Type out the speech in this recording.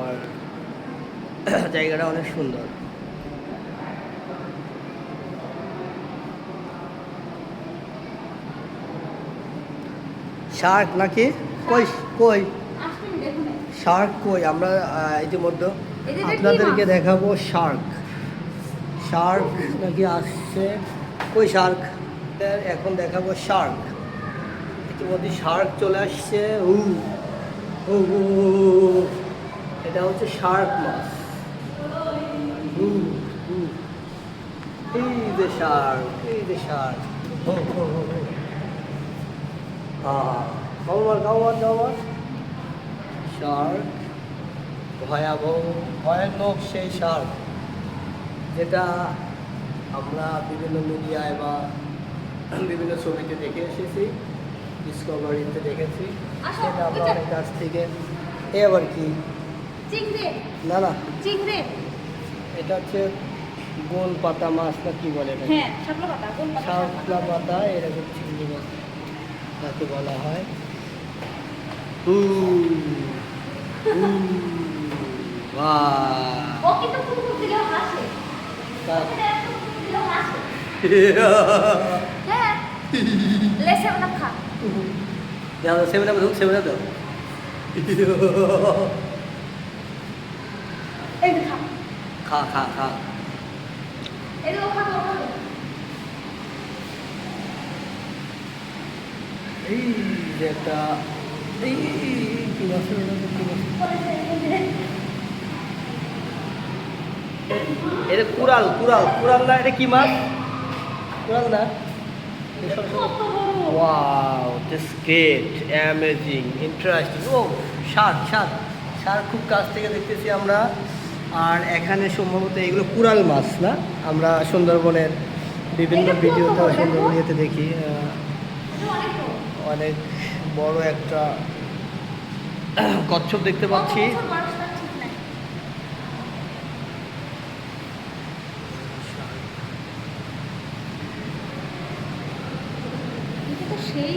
আর জায়গাটা অনেক সুন্দর। শার্ক নাকি? কই কই শার্ক কই? আমরা ইতিমধ্যে আপনাদেরকে দেখাবো শার্ক। শার্ক নাকি আসছে? কই শার্ক? এখন দেখাবো শার্ক। ইতিমধ্যে শার্ক চলে আসছে। এটা হচ্ছে শার্ক মাছ। এই যে শার্ক, এই যে শার্ক। কাউমার শার্ক, ভয়ানক সেই শার্ক, যেটা আমরা বিভিন্ন মিডিয়ায় বা বিভিন্ন ছবিতে দেখে এসেছি, ডিসকভারিতে দেখেছি। সেটা আমরা অনেক কাছ থেকে। এ আবার কি? না না, এটা হচ্ছে গোল পাতা মাছ না কি বলে? শাপলা পাতা, এরকম চিংড়ি মাছ তাকে বলা হয়। খা খা খা। এই যে একটা, এই কি মাছ? এটা কুরাল কুরাল কুরাল না? এটা কি মাছ? কুরাল না? Wow, this great, amazing, interesting. ও শার্ক, শার্ক, শার্ক খুব কাছ থেকে দেখতেছি আমরা। আর এখানে সম্ভবত এগুলো কুরাল মাছ না? আমরা সুন্দরবনের বিভিন্ন ভিডিওতে, সুন্দরবন ইয়েতে দেখি অনেক বড় একটা কচ্ছপ দেখতে পাচ্ছি। সেই